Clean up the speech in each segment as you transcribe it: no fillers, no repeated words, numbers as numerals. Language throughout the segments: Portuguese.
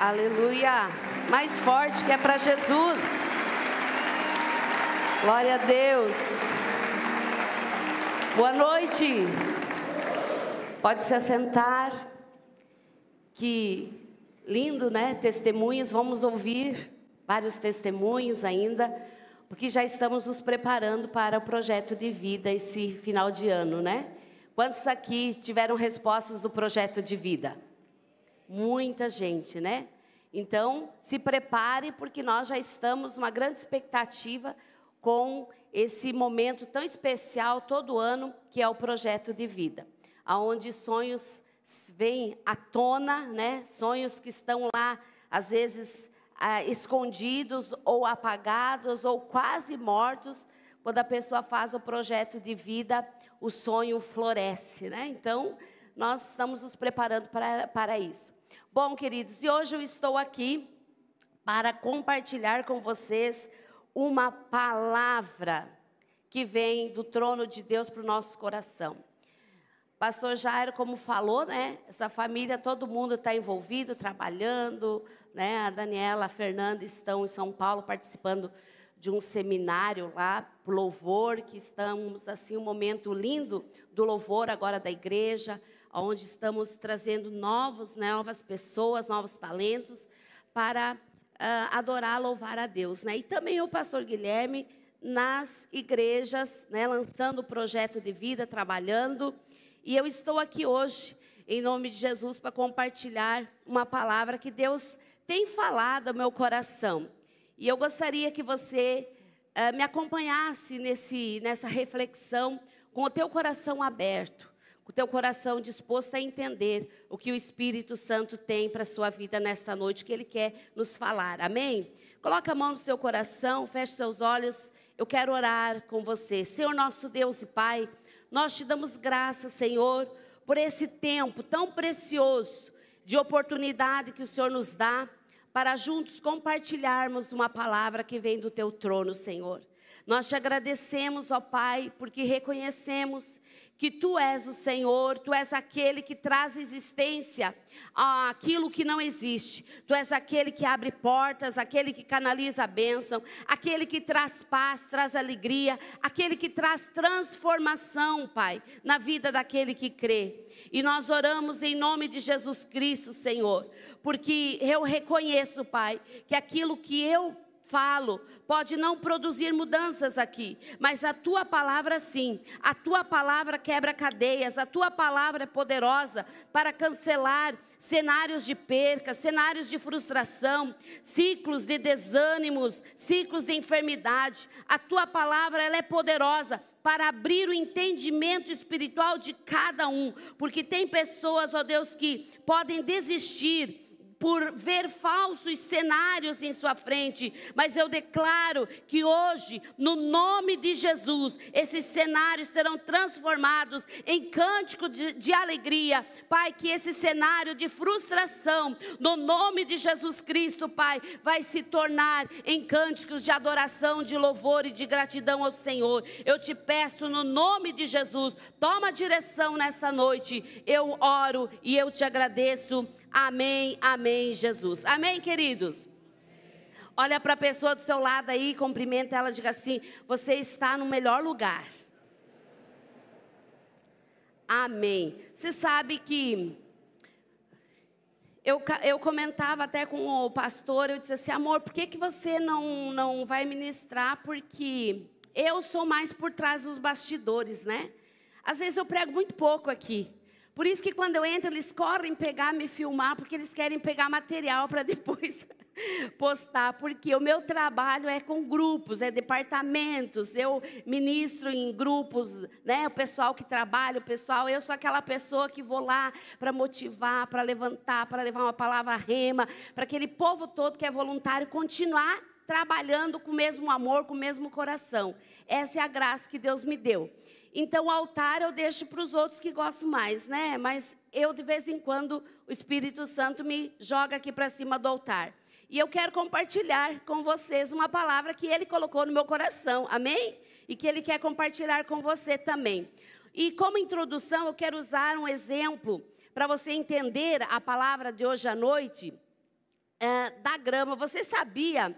Aleluia. Mais forte, que é para Jesus. Glória a Deus. Boa noite. Pode se assentar. Que lindo, né? Testemunhos. Vamos ouvir vários testemunhos ainda, porque já estamos nos preparando para o projeto de vida esse final de ano, né? Quantos aqui tiveram respostas do projeto de vida? Muita gente, né? Então, se prepare, porque nós já estamos numa grande expectativa com esse momento tão especial todo ano, que é o projeto de vida, aonde sonhos vêm à tona, né? Sonhos que estão lá, às vezes, escondidos ou apagados ou quase mortos. Quando a pessoa faz o projeto de vida, o sonho floresce, né? Então, nós estamos nos preparando para isso. Bom, queridos, e hoje eu estou aqui para compartilhar com vocês uma palavra que vem do trono de Deus para o nosso coração. Pastor Jairo, como falou, né? Essa família, todo mundo está envolvido, trabalhando, né? A Daniela, a Fernanda estão em São Paulo participando de um seminário lá, louvor, que estamos, assim, um momento lindo do louvor agora da igreja, onde estamos trazendo novas pessoas, novos talentos para adorar, louvar a Deus, né? E também o pastor Guilherme nas igrejas, né? Lançando o projeto de vida, trabalhando. E eu estou aqui hoje, em nome de Jesus, para compartilhar uma palavra que Deus tem falado ao meu coração. E eu gostaria que você me acompanhasse nessa reflexão, com o teu coração aberto, com o teu coração disposto a entender o que o Espírito Santo tem para a sua vida nesta noite, que Ele quer nos falar, amém? Coloca a mão no seu coração, feche seus olhos, eu quero orar com você. Senhor nosso Deus e Pai, nós te damos graças, Senhor, por esse tempo tão precioso de oportunidade que o Senhor nos dá, para juntos compartilharmos uma palavra que vem do teu trono, Senhor. Nós te agradecemos, ó Pai, porque reconhecemos que Tu és o Senhor, Tu és aquele que traz existência àquilo que não existe. Tu és aquele que abre portas, aquele que canaliza a bênção, aquele que traz paz, traz alegria, aquele que traz transformação, Pai, na vida daquele que crê. E nós oramos em nome de Jesus Cristo, Senhor, porque eu reconheço, Pai, que aquilo que eu falo pode não produzir mudanças aqui, mas a Tua palavra sim, a Tua palavra quebra cadeias, a Tua palavra é poderosa para cancelar cenários de perca, cenários de frustração, ciclos de desânimos, ciclos de enfermidade. A Tua palavra, ela é poderosa para abrir o entendimento espiritual de cada um, porque tem pessoas, ó Deus, que podem desistir por ver falsos cenários em sua frente, mas eu declaro que hoje, no nome de Jesus, esses cenários serão transformados em cântico de alegria, Pai, que esse cenário de frustração, no nome de Jesus Cristo, Pai, vai se tornar em cânticos de adoração, de louvor e de gratidão ao Senhor. Eu te peço no nome de Jesus, toma a direção nesta noite, eu oro e eu te agradeço. Amém, amém, Jesus. Amém, queridos? Olha para a pessoa do seu lado aí, cumprimenta ela, diga assim: você está no melhor lugar. Amém. Você sabe que eu comentava até com o pastor, eu disse assim: amor, por que você não vai ministrar? Porque eu sou mais por trás dos bastidores, né? Às vezes eu prego muito pouco aqui. Por isso que quando eu entro, eles correm pegar, me filmar, porque eles querem pegar material para depois postar. Porque o meu trabalho é com grupos, é departamentos, eu ministro em grupos, né? O pessoal que trabalha, eu sou aquela pessoa que vou lá para motivar, para levantar, para levar uma palavra rema, para aquele povo todo que é voluntário continuar trabalhando com o mesmo amor, com o mesmo coração. Essa é a graça que Deus me deu. Então, o altar eu deixo para os outros que gostam mais, né? Mas eu, de vez em quando, o Espírito Santo me joga aqui para cima do altar. E eu quero compartilhar com vocês uma palavra que Ele colocou no meu coração, amém? E que Ele quer compartilhar com você também. E como introdução, eu quero usar um exemplo para você entender a palavra de hoje à noite. da grama. Você sabia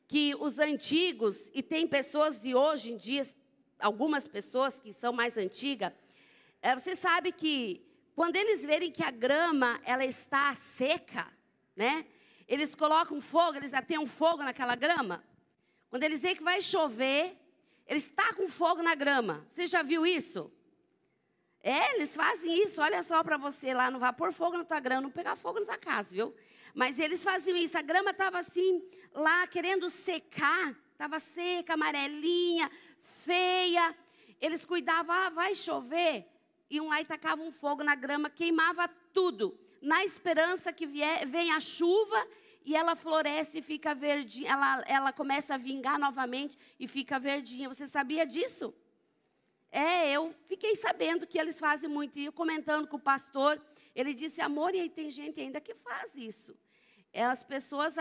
que os antigos, e tem pessoas de hoje em dia, algumas pessoas que são mais antigas, você sabe que quando eles verem que a grama ela está seca, né? Eles colocam fogo, eles já têm um fogo naquela grama. Quando eles veem que vai chover, eles tacam fogo na grama. Você já viu isso? Eles fazem isso. Olha só para você lá, não vai pôr fogo na tua grama, não pegar fogo na tua casa, viu? Mas eles faziam isso. A grama estava assim, lá querendo secar. Estava seca, amarelinha, feia. Eles cuidavam, vai chover. Iam lá e tacavam fogo na grama, queimava tudo. Na esperança que venha a chuva e ela floresce e fica verdinha. Ela começa a vingar novamente e fica verdinha. Você sabia disso? Eu fiquei sabendo que eles fazem muito. E eu comentando com o pastor, ele disse, amor, e aí tem gente ainda que faz isso. As pessoas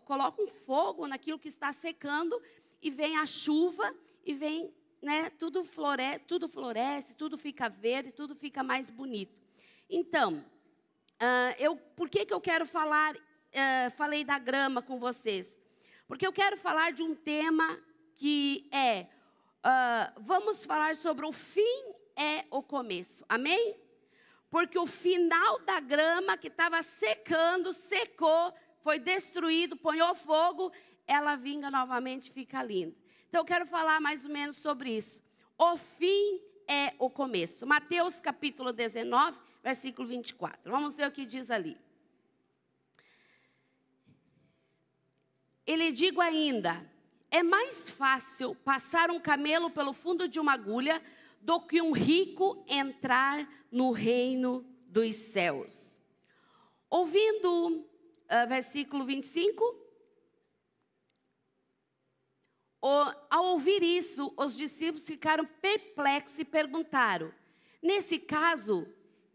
colocam fogo naquilo que está secando e vem a chuva e vem, né, tudo floresce, tudo fica verde, tudo fica mais bonito. Então, por que eu quero falar, falei da grama com vocês? Porque eu quero falar de um tema que vamos falar sobre o fim é o começo, amém? Porque o final da grama que estava secando, secou, foi destruído, ponhou fogo, ela vinga novamente e fica linda. Então eu quero falar mais ou menos sobre isso. O fim é o começo. Mateus capítulo 19, versículo 24. Vamos ver o que diz ali. Ele digo ainda, é mais fácil passar um camelo pelo fundo de uma agulha do que um rico entrar no reino dos céus. Ouvindo versículo 25, ao ouvir isso, os discípulos ficaram perplexos e perguntaram, nesse caso,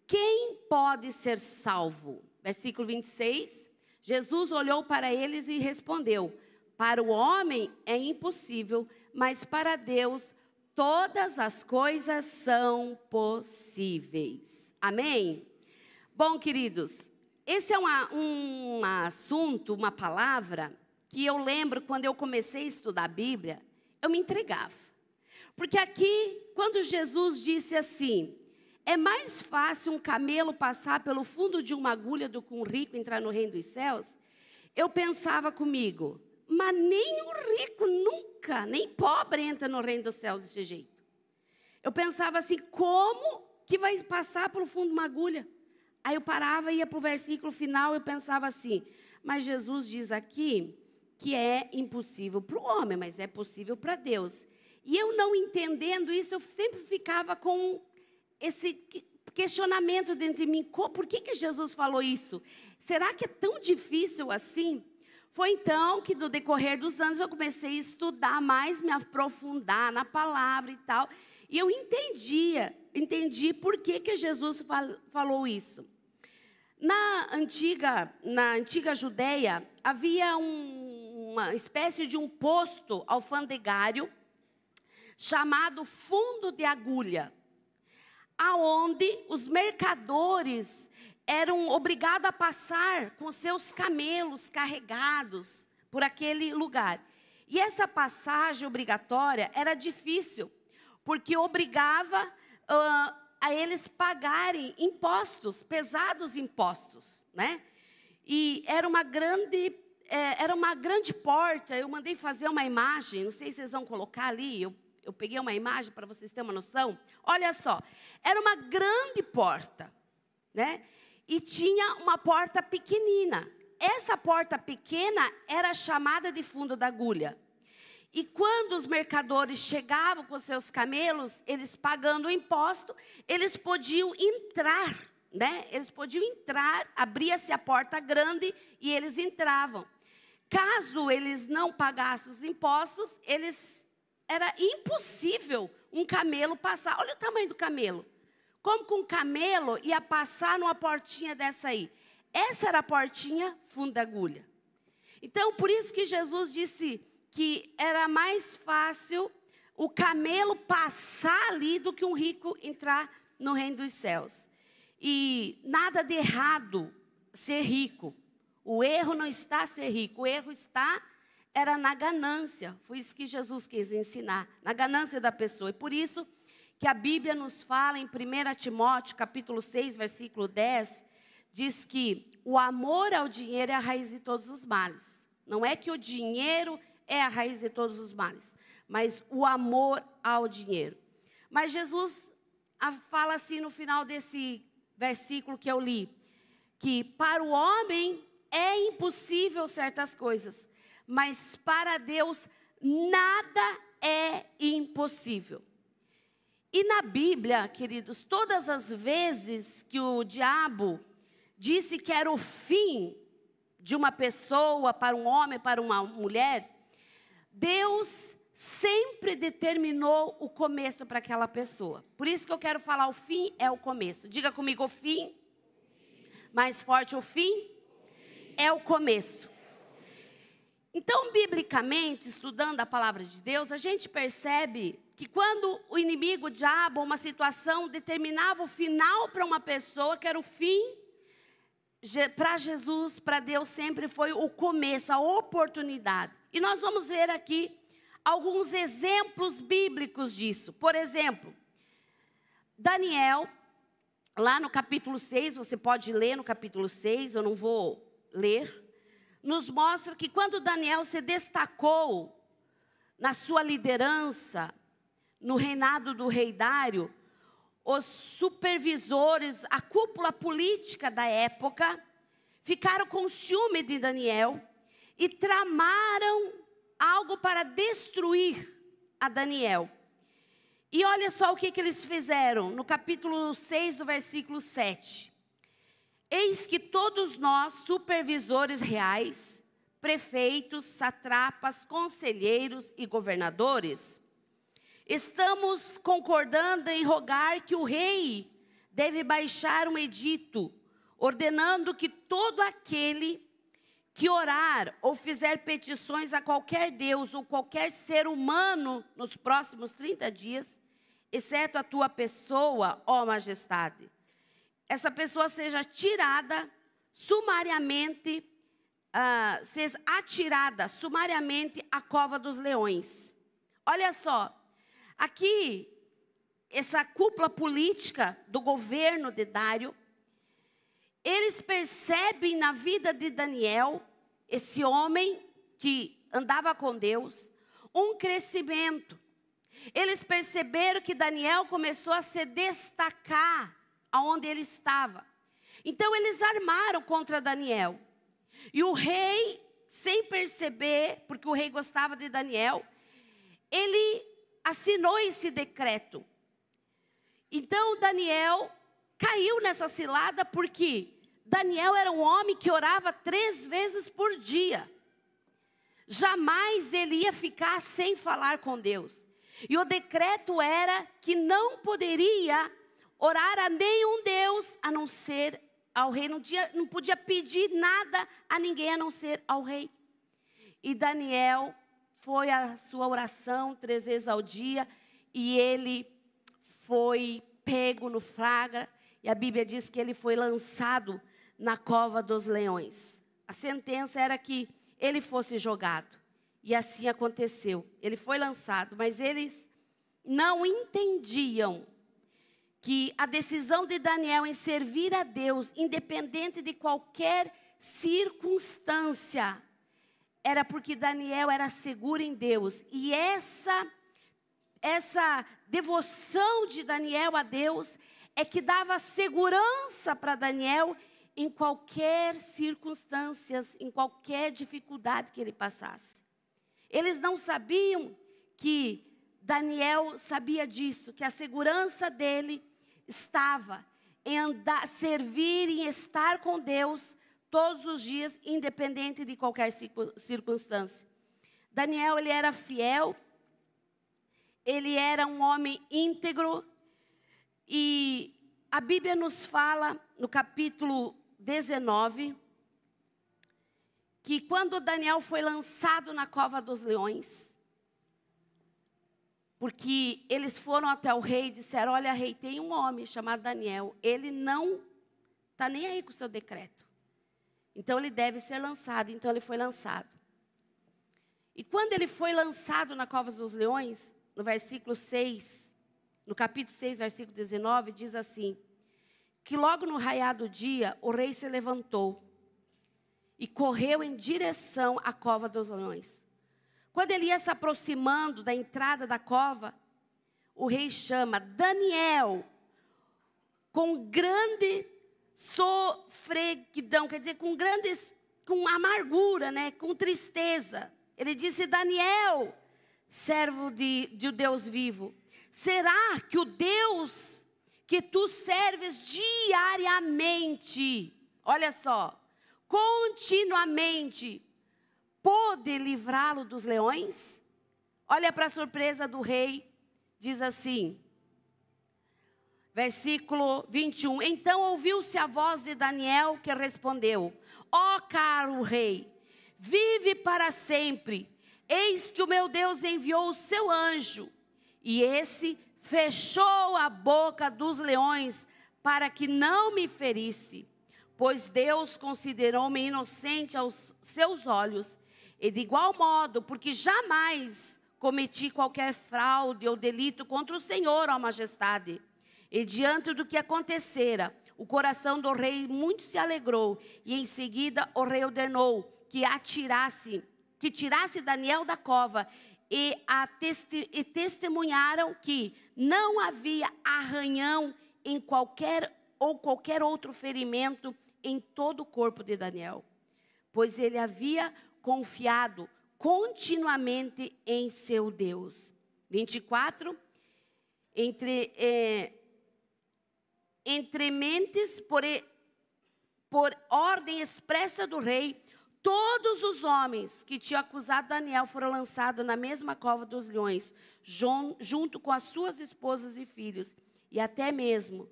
quem pode ser salvo? Versículo 26, Jesus olhou para eles e respondeu, para o homem é impossível, mas para Deus todas as coisas são possíveis. Amém? Bom, queridos, esse é um assunto, uma palavra que eu lembro quando eu comecei a estudar a Bíblia, eu me entregava. Porque aqui, quando Jesus disse assim, é mais fácil um camelo passar pelo fundo de uma agulha do que um rico entrar no reino dos céus, eu pensava comigo, mas nem o rico nunca, nem pobre entra no reino dos céus desse jeito. Eu pensava assim, como que vai passar pelo fundo de uma agulha? Aí eu parava e ia para o versículo final, eu pensava assim, mas Jesus diz aqui que é impossível para o homem, mas é possível para Deus. E eu não entendendo isso, eu sempre ficava com esse questionamento dentro de mim, por que Jesus falou isso? Será que é tão difícil assim? Foi então que no decorrer dos anos eu comecei a estudar mais, me aprofundar na palavra e tal. E eu entendi por que Jesus falou isso. Na antiga Judeia, havia uma espécie de um posto alfandegário chamado fundo de agulha, aonde os mercadores eram obrigados a passar com seus camelos carregados por aquele lugar. E essa passagem obrigatória era difícil, porque obrigava a eles pagarem impostos, pesados impostos, né? E era uma grande porta. Eu mandei fazer uma imagem, não sei se vocês vão colocar ali, eu peguei uma imagem para vocês terem uma noção. Olha só, era uma grande porta, né? E tinha uma porta pequenina. Essa porta pequena era chamada de fundo da agulha. E quando os mercadores chegavam com seus camelos, eles pagando o imposto, eles podiam entrar, né? Eles podiam entrar, abria-se a porta grande e eles entravam. Caso eles não pagassem os impostos, era impossível um camelo passar. Olha o tamanho do camelo. Como que um camelo ia passar numa portinha dessa aí? Essa era a portinha fundo da agulha. Então, por isso que Jesus disse que era mais fácil o camelo passar ali do que um rico entrar no reino dos céus. E nada de errado ser rico. O erro não está a ser rico, o erro era na ganância. Foi isso que Jesus quis ensinar, na ganância da pessoa. E por isso que a Bíblia nos fala em 1 Timóteo, capítulo 6, versículo 10, diz que o amor ao dinheiro é a raiz de todos os males. Não é que o dinheiro é a raiz de todos os males, mas o amor ao dinheiro. Mas Jesus fala assim no final desse versículo que eu li, que para o homem é impossível certas coisas, mas para Deus nada é impossível. E na Bíblia, queridos, todas as vezes que o diabo disse que era o fim de uma pessoa, para um homem, para uma mulher, Deus sempre determinou o começo para aquela pessoa. Por isso que eu quero falar, o fim é o começo. Diga comigo, o fim. Mais forte, o fim é o começo. Então, biblicamente, estudando a palavra de Deus, a gente percebe que quando o inimigo, o diabo, uma situação determinava o final para uma pessoa, que era o fim, para Jesus, para Deus sempre foi o começo, a oportunidade. E nós vamos ver aqui alguns exemplos bíblicos disso. Por exemplo, Daniel, lá no capítulo 6, você pode ler no capítulo 6, eu não vou ler, nos mostra que quando Daniel se destacou na sua liderança, no reinado do rei Dário, os supervisores, a cúpula política da época, ficaram com ciúme de Daniel e tramaram algo para destruir a Daniel. E olha só o que eles fizeram, no capítulo 6, do versículo 7. Eis que todos nós, supervisores reais, prefeitos, satrapas, conselheiros e governadores, estamos concordando em rogar que o rei deve baixar um edito, ordenando que todo aquele que orar ou fizer petições a qualquer Deus ou qualquer ser humano nos próximos 30 dias, exceto a tua pessoa, ó majestade, essa pessoa seja tirada sumariamente, seja atirada sumariamente à cova dos leões. Olha só, aqui, essa cúpula política do governo de Dário, eles percebem na vida de Daniel, esse homem que andava com Deus, um crescimento. Eles perceberam que Daniel começou a se destacar aonde ele estava. Então eles armaram contra Daniel. E o rei, sem perceber, porque o rei gostava de Daniel, ele assinou esse decreto. Então Daniel caiu nessa cilada porque Daniel era um homem que orava 3 vezes por dia. Jamais ele ia ficar sem falar com Deus. E o decreto era que não poderia orar a nenhum Deus, a não ser ao rei. Não podia pedir nada a ninguém, a não ser ao rei. E Daniel foi a sua oração 3 vezes ao dia. E ele foi pego no flagra. E a Bíblia diz que ele foi lançado na cova dos leões. A sentença era que ele fosse jogado. E assim aconteceu. Ele foi lançado, mas eles não entendiam que a decisão de Daniel em servir a Deus, independente de qualquer circunstância, era porque Daniel era seguro em Deus. E essa devoção de Daniel a Deus é que dava segurança para Daniel em qualquer circunstância, em qualquer dificuldade que ele passasse. Eles não sabiam que Daniel sabia disso, que a segurança dele estava em andar, servir e estar com Deus todos os dias, independente de qualquer circunstância. Daniel, ele era fiel, ele era um homem íntegro, e a Bíblia nos fala no capítulo 19, que quando Daniel foi lançado na cova dos leões, porque eles foram até o rei e disseram: olha, rei, tem um homem chamado Daniel, ele não está nem aí com o seu decreto. Então ele deve ser lançado. Então ele foi lançado. E quando ele foi lançado na cova dos leões, no versículo 6, no capítulo 6, versículo 19, diz assim: que logo no raiar do dia, o rei se levantou e correu em direção à cova dos leões. Quando ele ia se aproximando da entrada da cova, o rei chama Daniel, com grande sofreguidão, quer dizer, com amargura, né? Com tristeza. Ele disse: Daniel, servo de Deus vivo, será que o Deus que tu serves diariamente, olha só, continuamente, pôde livrá-lo dos leões? Olha para a surpresa do rei, diz assim, versículo 21. Então ouviu-se a voz de Daniel, que respondeu: ó caro rei, vive para sempre. Eis que o meu Deus enviou o seu anjo, e esse fechou a boca dos leões, para que não me ferisse. Pois Deus considerou-me inocente aos seus olhos. E de igual modo, porque jamais cometi qualquer fraude ou delito contra o Senhor, ó majestade. E diante do que acontecera, o coração do rei muito se alegrou. E em seguida o rei ordenou que tirasse Daniel da cova. E testemunharam que não havia arranhão em qualquer outro ferimento em todo o corpo de Daniel, pois ele havia confiado continuamente em seu Deus. 24. Entre mentes, por ordem expressa do rei, todos os homens que tinham acusado Daniel foram lançados na mesma cova dos leões, junto com as suas esposas e filhos. E até mesmo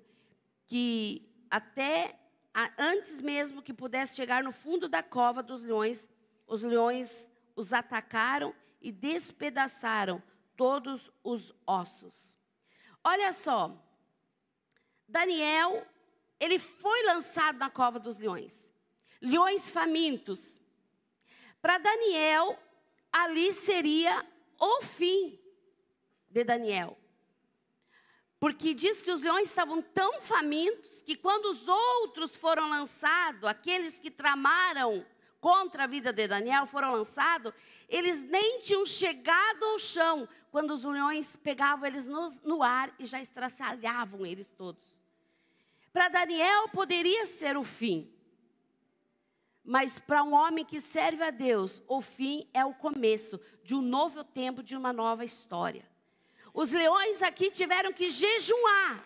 antes mesmo que pudesse chegar no fundo da cova dos leões, os leões os atacaram e despedaçaram todos os ossos. Olha só, Daniel, ele foi lançado na cova dos leões. Leões famintos. Para Daniel, ali seria o fim de Daniel. Porque diz que os leões estavam tão famintos que quando os outros foram lançados, aqueles que tramaram contra a vida de Daniel foram lançados, eles nem tinham chegado ao chão, quando os leões pegavam eles no ar e já estraçalhavam eles todos. Para Daniel poderia ser o fim. Mas para um homem que serve a Deus, o fim é o começo de um novo tempo, de uma nova história. Os leões aqui tiveram que jejuar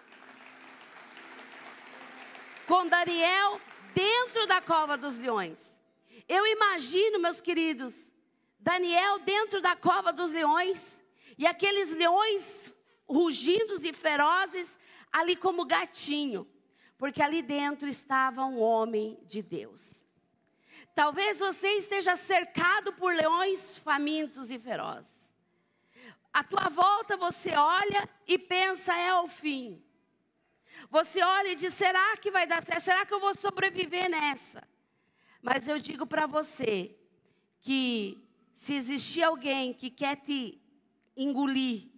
com Daniel dentro da cova dos leões. Eu imagino, meus queridos, Daniel dentro da cova dos leões, e aqueles leões rugindo e ferozes ali como gatinho, porque ali dentro estava um homem de Deus. Talvez você esteja cercado por leões famintos e ferozes. À tua volta você olha e pensa: é o fim. Você olha e diz: será que vai dar certo? Será que eu vou sobreviver nessa? Mas eu digo para você que se existir alguém que quer te engolir,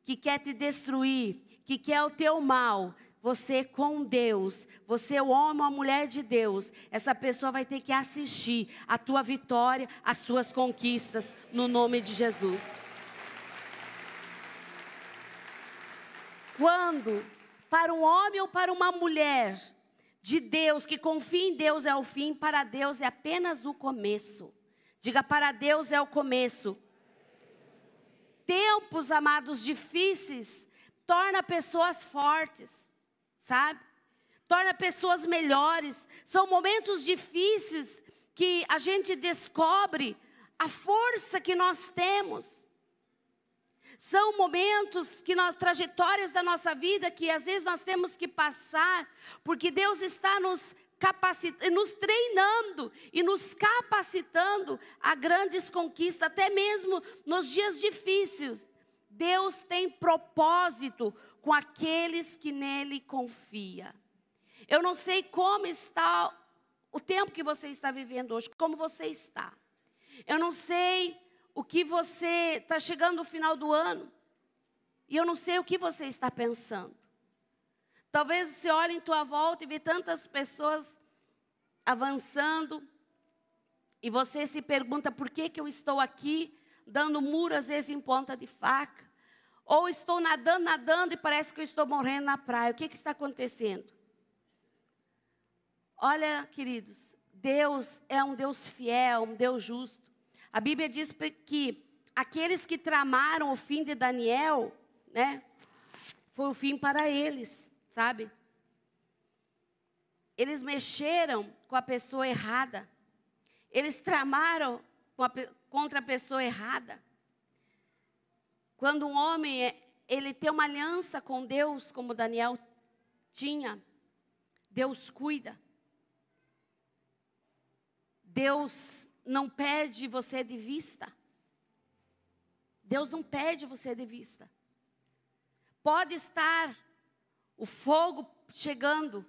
que quer te destruir, que quer o teu mal, você com Deus, você é o homem ou a mulher de Deus, essa pessoa vai ter que assistir a tua vitória, as tuas conquistas, no nome de Jesus. Quando, para um homem ou para uma mulher de Deus, que confia em Deus é o fim, para Deus é apenas o começo. Diga: para Deus é o começo. Tempos, amados, difíceis, torna pessoas fortes, sabe? Torna pessoas melhores. São momentos difíceis que a gente descobre a força que nós temos. São momentos que trajetórias da nossa vida que às vezes nós temos que passar, porque Deus está nos treinando e nos capacitando a grandes conquistas, até mesmo nos dias difíceis. Deus tem propósito com aqueles que nele confiam. Eu não sei como está o tempo que você está vivendo hoje, como você está. Eu não sei o que você está chegando no final do ano. E eu não sei o que você está pensando. Talvez você olhe em tua volta e vê tantas pessoas avançando. E você se pergunta por que eu estou aqui, dando muro às vezes em ponta de faca. Ou estou nadando e parece que eu estou morrendo na praia. O que está acontecendo? Olha, queridos, Deus é um Deus fiel, um Deus justo. A Bíblia diz que aqueles que tramaram o fim de Daniel, né, foi o fim para eles, sabe? Eles mexeram com a pessoa errada. Eles tramaram contra a pessoa errada. Quando um homem, ele tem uma aliança com Deus, como Daniel tinha, Deus cuida. Deus não perde você de vista. Deus não perde você de vista. Pode estar o fogo chegando,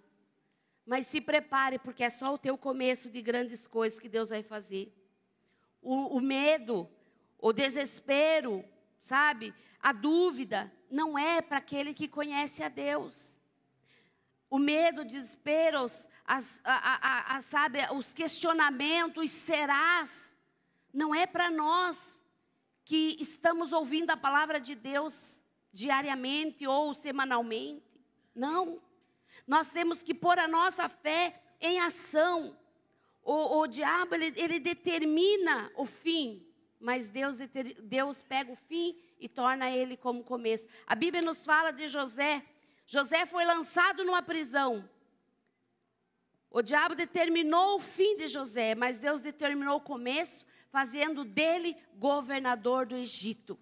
mas se prepare, porque é só o teu começo de grandes coisas que Deus vai fazer. O medo, o desespero, sabe? A dúvida não é para aquele que conhece a Deus. O medo, o desespero, sabe, os questionamentos, os serás, não é para nós que estamos ouvindo a palavra de Deus diariamente ou semanalmente. Não. Nós temos que pôr a nossa fé em ação. O diabo, ele determina o fim, mas Deus pega o fim e torna ele como começo. A Bíblia nos fala de José. José foi lançado numa prisão. O diabo determinou o fim de José, mas Deus determinou o começo, fazendo dele governador do Egito.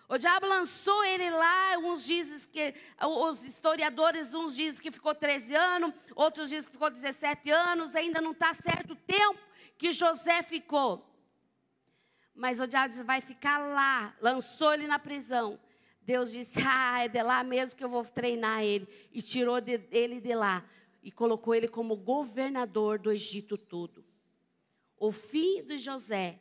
O diabo lançou ele lá, os historiadores, uns dizem que ficou 13 anos, outros dizem que ficou 17 anos, ainda não está certo o tempo que José ficou. Mas o diabo disse, vai ficar lá, lançou ele na prisão. Deus disse, é de lá mesmo que eu vou treinar ele. E tirou ele de lá e colocou ele como governador do Egito todo. O fim de José,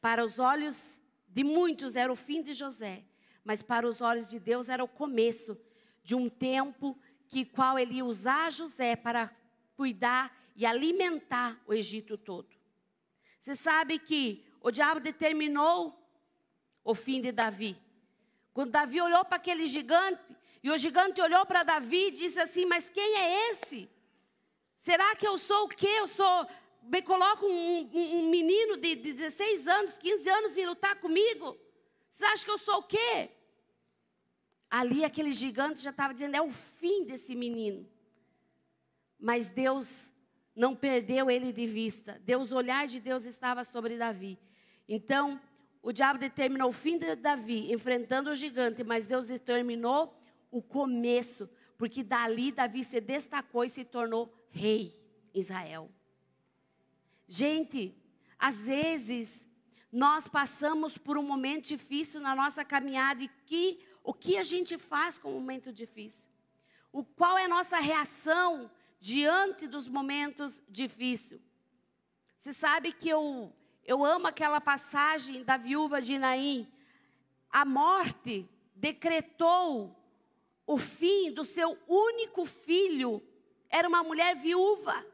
para os olhos de muitos era o fim de José, mas para os olhos de Deus era o começo de um tempo qual ele ia usar José para cuidar e alimentar o Egito todo. Você sabe que o diabo determinou o fim de Davi. Quando Davi olhou para aquele gigante, e o gigante olhou para Davi e disse assim, mas quem é esse? Será que eu sou o quê? Me coloca um menino de 16 anos, 15 anos vir lutar comigo? Você acha que eu sou o quê? Ali aquele gigante já estava dizendo, é o fim desse menino. Mas Deus não perdeu ele de vista. O olhar de Deus estava sobre Davi. Então, o diabo determinou o fim de Davi, enfrentando o gigante, mas Deus determinou o começo, porque dali Davi se destacou e se tornou rei em Israel. Gente, às vezes nós passamos por um momento difícil na nossa caminhada e o que a gente faz com o momento difícil? Qual é a nossa reação diante dos momentos difíceis? Você sabe que eu amo aquela passagem da viúva de Naim. A morte decretou o fim do seu único filho. Era uma mulher viúva.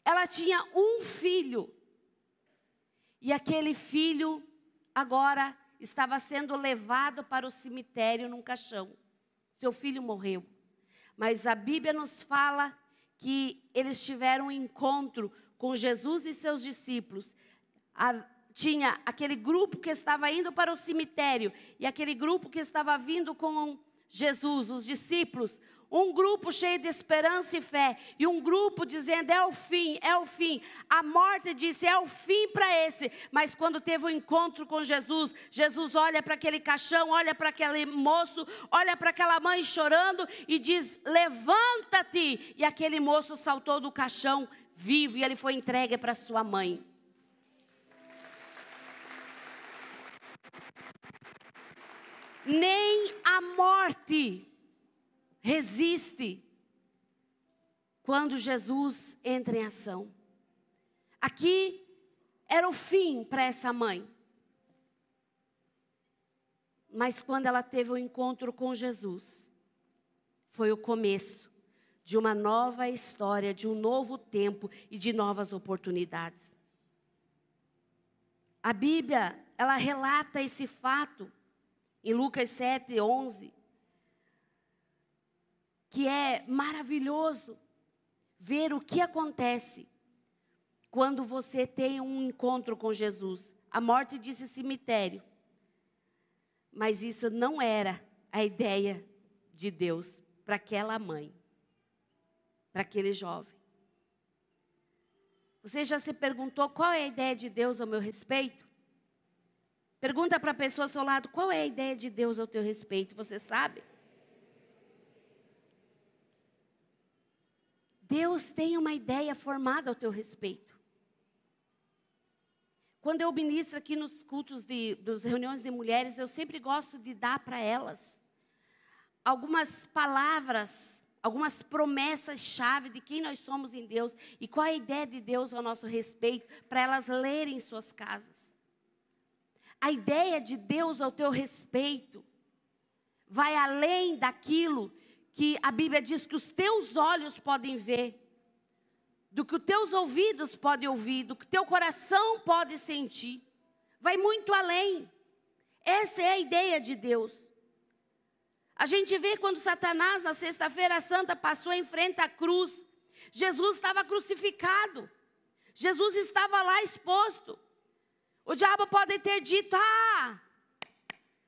Ela tinha um filho. E aquele filho agora estava sendo levado para o cemitério num caixão. Seu filho morreu. Mas a Bíblia nos fala que eles tiveram um encontro com Jesus e seus discípulos. Tinha aquele grupo que estava indo para o cemitério e aquele grupo que estava vindo com Jesus, os discípulos. Um grupo cheio de esperança e fé e um grupo dizendo, é o fim, é o fim. A morte disse, é o fim para esse. Mas quando teve o encontro com Jesus, Jesus olha para aquele caixão, olha para aquele moço, olha para aquela mãe chorando e diz, levanta-te. E aquele moço saltou do caixão vivo e ele foi entregue para sua mãe. Nem a morte resiste quando Jesus entra em ação. Aqui era o fim para essa mãe. Mas quando ela teve um encontro com Jesus, foi o começo de uma nova história, de um novo tempo e de novas oportunidades. A Bíblia, ela relata esse fato em Lucas 7:11, que é maravilhoso ver o que acontece quando você tem um encontro com Jesus. A morte disse cemitério, mas isso não era a ideia de Deus para aquela mãe, para aquele jovem. Você já se perguntou qual é a ideia de Deus ao meu respeito? Pergunta para a pessoa ao seu lado, qual é a ideia de Deus ao teu respeito? Você sabe? Deus tem uma ideia formada ao teu respeito. Quando eu ministro aqui nos cultos das reuniões de mulheres, eu sempre gosto de dar para elas algumas palavras, algumas promessas-chave de quem nós somos em Deus e qual é a ideia de Deus ao nosso respeito, para elas lerem em suas casas. A ideia de Deus ao teu respeito vai além daquilo que a Bíblia diz que os teus olhos podem ver, do que os teus ouvidos podem ouvir, do que o teu coração pode sentir. Vai muito além. Essa é a ideia de Deus. A gente vê quando Satanás, na sexta-feira santa, passou em frente à cruz. Jesus estava crucificado. Jesus estava lá exposto. O diabo pode ter dito,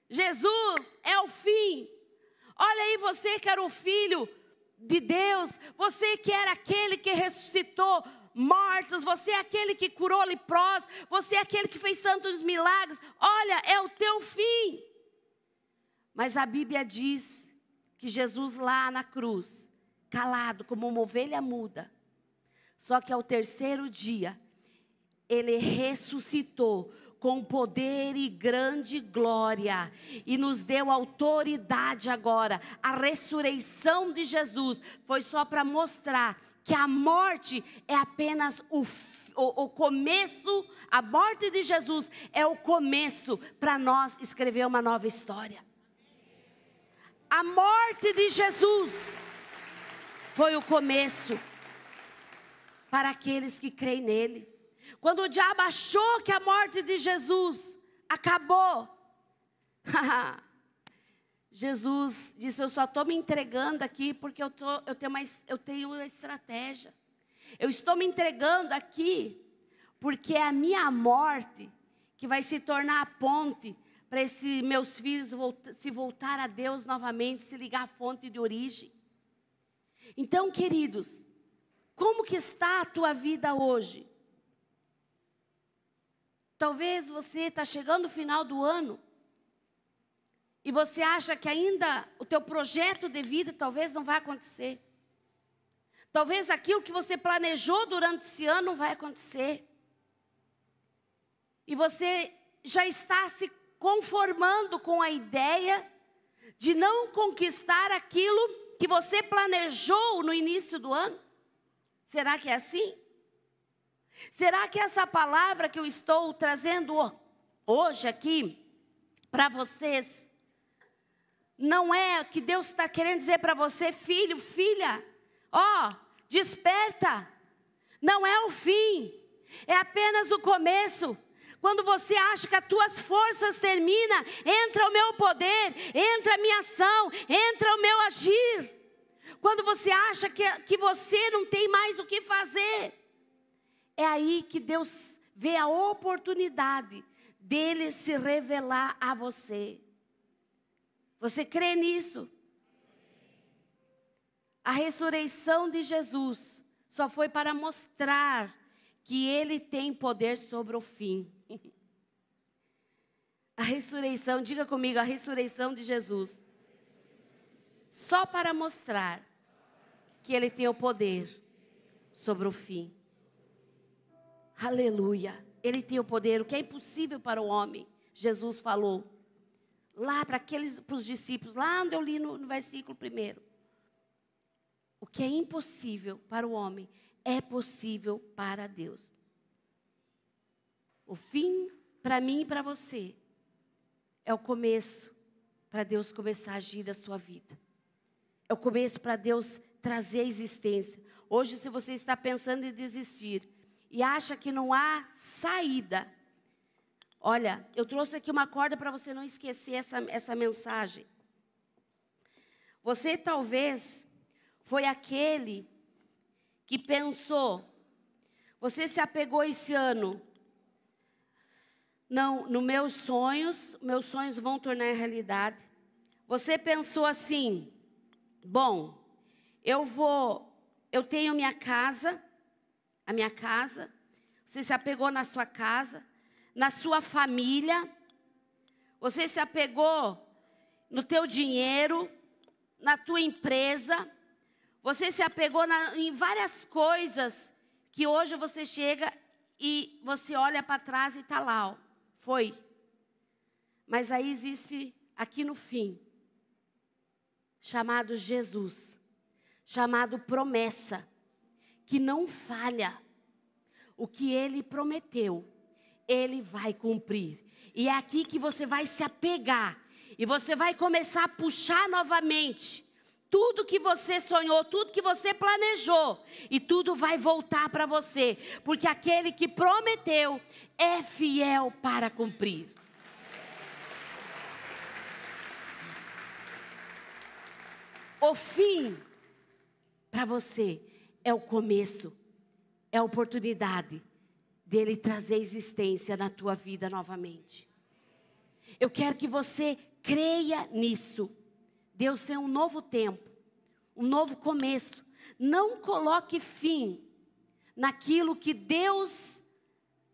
Jesus é o fim. Olha aí, você que era o filho de Deus, você que era aquele que ressuscitou mortos, você é aquele que curou leprosos, você é aquele que fez tantos milagres, olha, é o teu fim. Mas a Bíblia diz que Jesus lá na cruz, calado como uma ovelha muda, só que ao terceiro dia, Ele ressuscitou com poder e grande glória, e nos deu autoridade agora. A ressurreição de Jesus foi só para mostrar que a morte é apenas o começo. A morte de Jesus é o começo para nós escrever uma nova história. A morte de Jesus foi o começo para aqueles que creem nele. Quando o diabo achou que a morte de Jesus acabou, Jesus disse, eu só estou me entregando aqui porque eu tenho uma estratégia. Eu estou me entregando aqui porque é a minha morte que vai se tornar a ponte para esses meus filhos se voltar a Deus novamente, se ligar à fonte de origem. Então, queridos, como que está a tua vida hoje? Talvez você está chegando no final do ano e você acha que ainda o teu projeto de vida talvez não vai acontecer. Talvez aquilo que você planejou durante esse ano não vai acontecer. E você já está se conformando com a ideia de não conquistar aquilo que você planejou no início do ano. Será que é assim? Será que essa palavra que eu estou trazendo hoje aqui para vocês não é que Deus está querendo dizer para você, filho, filha, desperta, não é o fim, é apenas o começo. Quando você acha que as tuas forças terminam, entra o meu poder, entra a minha ação, entra o meu agir. Quando você acha que você não tem mais o que fazer, é aí que Deus vê a oportunidade dele se revelar a você. Você crê nisso? A ressurreição de Jesus só foi para mostrar que ele tem poder sobre o fim. A ressurreição, diga comigo, a ressurreição de Jesus. Só para mostrar que ele tem o poder sobre o fim. Aleluia. Ele tem o poder, o que é impossível para o homem. Jesus falou lá para os discípulos, lá onde eu li no versículo 1. O que é impossível para o homem é possível para Deus. O fim, para mim e para você, é o começo para Deus começar a agir na sua vida. É o começo para Deus trazer a existência. Hoje, se você está pensando em desistir e acha que não há saída, olha, eu trouxe aqui uma corda para você não esquecer essa mensagem. Você talvez foi aquele que pensou, você se apegou esse ano, não, nos meus sonhos vão tornar realidade. Você pensou assim, bom, eu tenho minha casa, a minha casa, você se apegou na sua casa, na sua família, você se apegou no teu dinheiro, na tua empresa, você se apegou em várias coisas que hoje você chega e você olha para trás e está lá, ó, foi. Mas aí existe aqui no fim, chamado Jesus, chamado promessa, que não falha. O que Ele prometeu, Ele vai cumprir. E é aqui que você vai se apegar. E você vai começar a puxar novamente tudo que você sonhou, tudo que você planejou. E tudo vai voltar para você. Porque aquele que prometeu é fiel para cumprir. O fim para você é o começo. É a oportunidade dele trazer existência na tua vida novamente. Eu quero que você creia nisso. Deus tem um novo tempo, um novo começo. Não coloque fim naquilo que Deus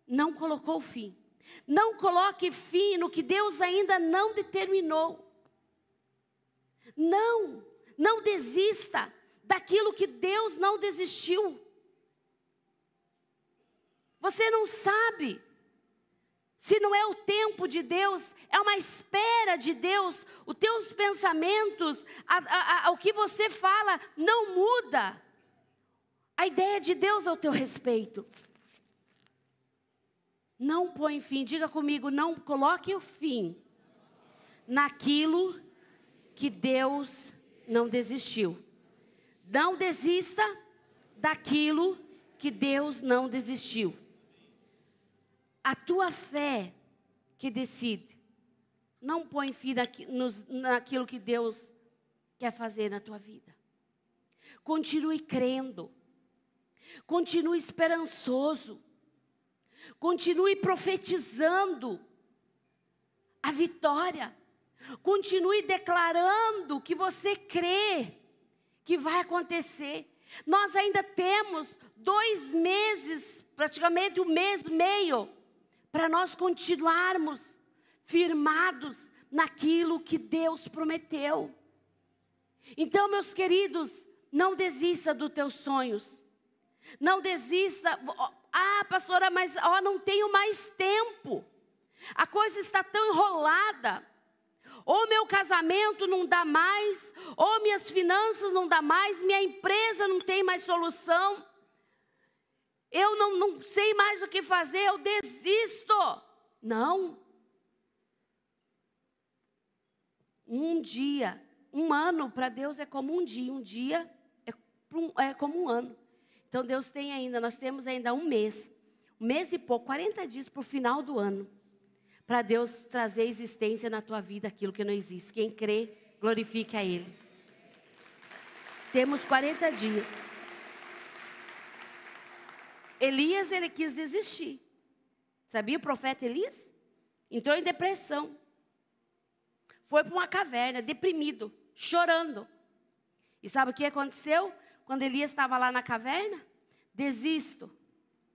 não colocou fim. Não coloque fim no que Deus ainda não determinou. Não desista daquilo que Deus não desistiu. Você não sabe se não é o tempo de Deus, é uma espera de Deus. Os teus pensamentos, o que você fala não muda a ideia de Deus ao teu respeito. Não põe fim, diga comigo, não coloque o fim naquilo que Deus não desistiu. Não desista daquilo que Deus não desistiu. A tua fé que decide. Não põe fim naquilo que Deus quer fazer na tua vida. Continue crendo. Continue esperançoso. Continue profetizando a vitória. Continue declarando que você crê que vai acontecer. Nós ainda temos 2 meses, praticamente 1 mês e meio, para nós continuarmos firmados naquilo que Deus prometeu. Então, meus queridos, não desista dos teus sonhos. Não desista. Ah, pastora, mas não tenho mais tempo. A coisa está tão enrolada. Ou meu casamento não dá mais, ou minhas finanças não dá mais, minha empresa não tem mais solução. Eu não sei mais o que fazer, eu desisto. Não. Um dia, um ano para Deus é como um dia é como um ano. Então Deus tem ainda, nós temos ainda 1 mês e pouco, 40 dias para o final do ano, para Deus trazer existência na tua vida aquilo que não existe. Quem crê, glorifique a Ele. Temos 40 dias. Elias, ele quis desistir. Sabia o profeta Elias? Entrou em depressão. Foi para uma caverna, deprimido, chorando. E sabe o que aconteceu? Quando Elias estava lá na caverna? Desisto,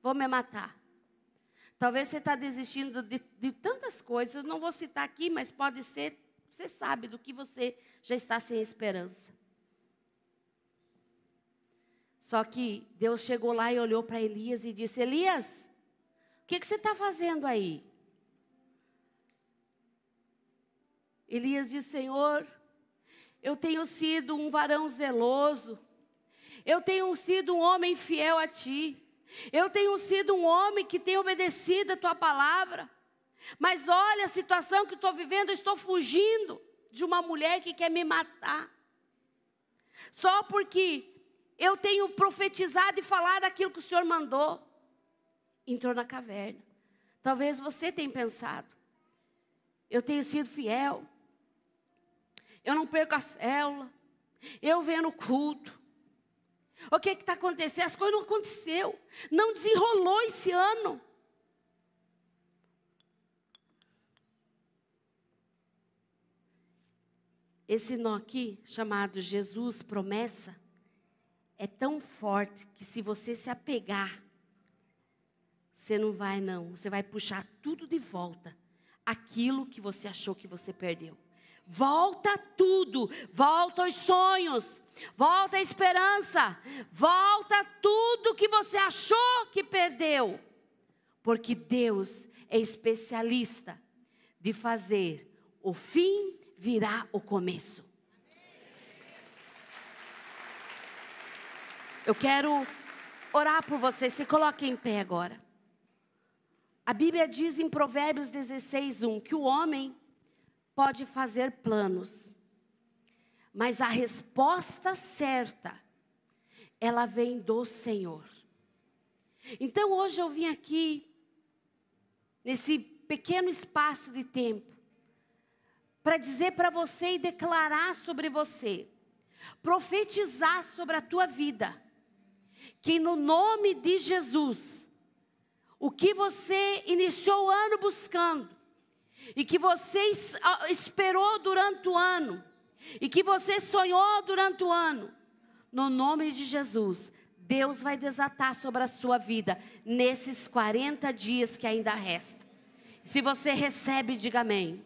vou me matar. Talvez você está desistindo de tantas coisas. Eu não vou citar aqui, mas pode ser, você sabe do que você já está sem esperança. Só que Deus chegou lá e olhou para Elias e disse: Elias, o que você está fazendo aí? Elias disse: Senhor, eu tenho sido um varão zeloso. Eu tenho sido um homem fiel a Ti. Eu tenho sido um homem que tem obedecido a Tua palavra. Mas olha a situação que estou vivendo, eu estou fugindo de uma mulher que quer me matar. Só porque eu tenho profetizado e falado aquilo que o Senhor mandou. Entrou na caverna. Talvez você tenha pensado, eu tenho sido fiel. Eu não perco a célula. Eu venho no culto. O que está acontecendo? As coisas não aconteceu. Não desenrolou esse ano. Esse nó aqui, chamado Jesus, promessa, é tão forte que se você se apegar, você não vai não. Você vai puxar tudo de volta. Aquilo que você achou que você perdeu. Volta tudo. Volta os sonhos. Volta a esperança. Volta tudo que você achou que perdeu. Porque Deus é especialista de fazer o fim virar o começo. Eu quero orar por você. Se coloque em pé agora. A Bíblia diz em Provérbios 16:1 que o homem pode fazer planos, mas a resposta certa, ela vem do Senhor. Então hoje eu vim aqui, nesse pequeno espaço de tempo, para dizer para você e declarar sobre você, profetizar sobre a tua vida, que no nome de Jesus, o que você iniciou o ano buscando, e que você esperou durante o ano, e que você sonhou durante o ano, no nome de Jesus, Deus vai desatar sobre a sua vida, nesses 40 dias que ainda resta. Se você recebe, diga amém.